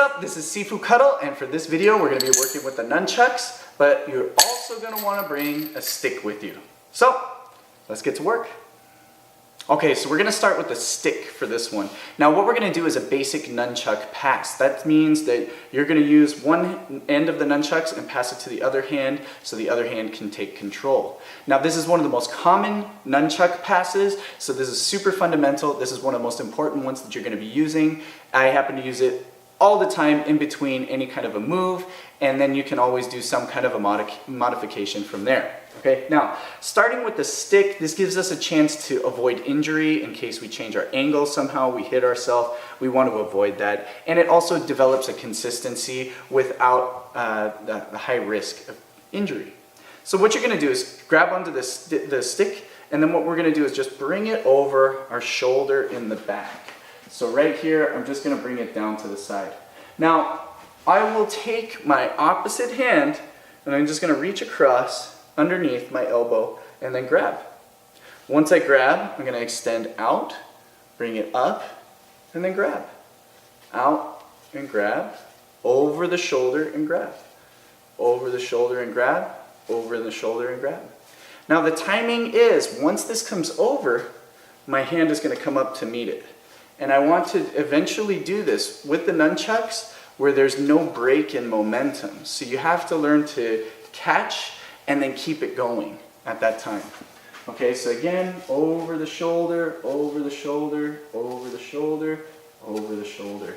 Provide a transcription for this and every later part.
up? This is Sifu Cuddle, and for this video we're going to be working with the nunchucks, but you're also going to want to bring a stick with you. So, let's get to work. Okay, so we're going to start with the stick for this one. Now what we're going to do is a basic nunchuck pass. That means that you're going to use one end of the nunchucks and pass it to the other hand so the other hand can take control. Now this is one of the most common nunchuck passes, so this is super fundamental. This is one of the most important ones that you're going to be using. I happen to use it all the time in between any kind of a move, and then you can always do some kind of a modification from there. Okay, now starting with the stick, this gives us a chance to avoid injury in case we change our angle somehow, we hit ourselves, we want to avoid that. And it also develops a consistency without the high risk of injury. So what you're going to do is grab onto the stick, and then what we're going to do is just bring it over our shoulder in the back. So right here, I'm just going to bring it down to the side. Now, I will take my opposite hand, and I'm just going to reach across underneath my elbow and then grab. Once I grab, I'm going to extend out, bring it up, and then grab. Out and grab, over the shoulder and grab. Over the shoulder and grab, over the shoulder and grab. Now the timing is, once this comes over, my hand is going to come up to meet it. And I want to eventually do this with the nunchucks where there's no break in momentum. So you have to learn to catch and then keep it going at that time. Okay, so again, over the shoulder, over the shoulder, over the shoulder, over the shoulder.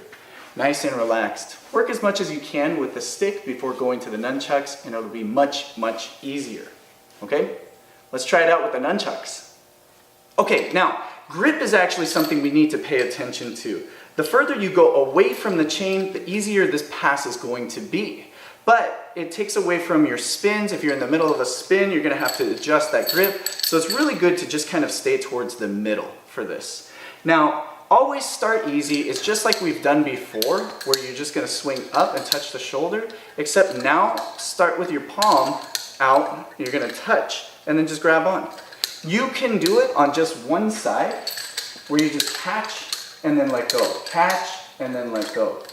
Nice and relaxed. Work as much as you can with the stick before going to the nunchucks, and it'll be much, much easier. Okay, let's try it out with the nunchucks. Okay, now, grip is actually something we need to pay attention to. The further you go away from the chain, the easier this pass is going to be. But it takes away from your spins. If you're in the middle of a spin, you're going to have to adjust that grip. So it's really good to just kind of stay towards the middle for this. Now, always start easy. It's just like we've done before, where you're just going to swing up and touch the shoulder. Except now, start with your palm out. You're going to touch and then just grab on. You can do it on just one side, where you just catch and then let go. Catch and then let go.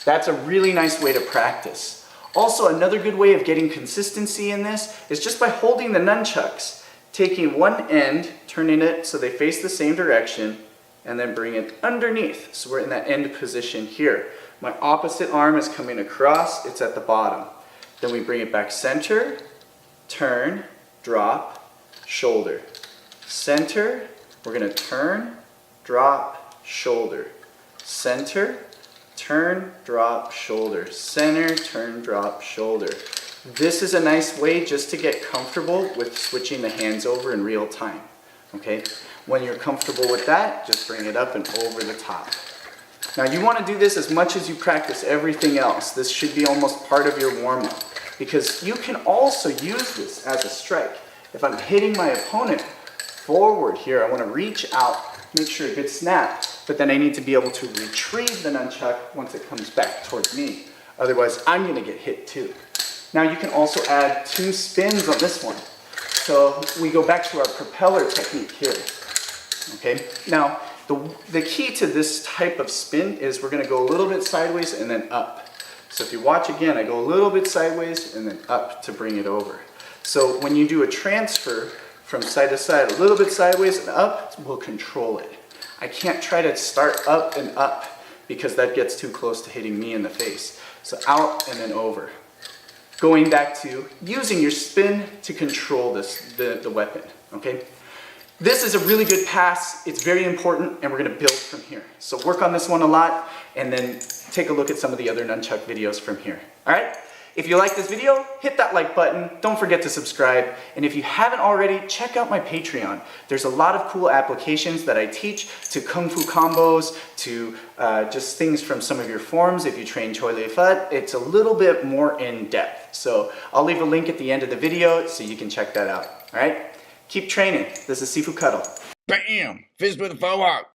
That's a really nice way to practice. Also, another good way of getting consistency in this is just by holding the nunchucks, taking one end, turning it so they face the same direction, and then bring it underneath. So we're in that end position here. My opposite arm is coming across, it's at the bottom. Then we bring it back center, turn, drop, shoulder. Center, we're going to turn, drop, shoulder. Center, turn, drop, shoulder. Center, turn, drop, shoulder. This is a nice way just to get comfortable with switching the hands over in real time. Okay? When you're comfortable with that, just bring it up and over the top. Now you want to do this as much as you practice everything else. This should be almost part of your warm-up, because you can also use this as a strike. If I'm hitting my opponent forward here, I want to reach out, make sure a good snap, but then I need to be able to retrieve the nunchuck once it comes back towards me. Otherwise, I'm going to get hit too. Now you can also add 2 spins on this one. So we go back to our propeller technique here. Okay. Now the key to this type of spin is we're going to go a little bit sideways and then up. So if you watch again, I go a little bit sideways and then up to bring it over. So when you do a transfer from side to side, a little bit sideways and up, we'll control it. I can't try to start up and up because that gets too close to hitting me in the face. So out and then over. Going back to using your spin to control the weapon, okay? This is a really good pass. It's very important, and we're going to build from here. So work on this one a lot, and then take a look at some of the other nunchuck videos from here. All right? If you like this video, hit that like button. Don't forget to subscribe. And if you haven't already, check out my Patreon. There's a lot of cool applications that I teach, to Kung-Fu combos, to just things from some of your forms. If you train Choi Lei Fut, it's a little bit more in depth. So I'll leave a link at the end of the video so you can check that out. All right? Keep training. This is Sifu Cuddle. Bam! Fist with a forward.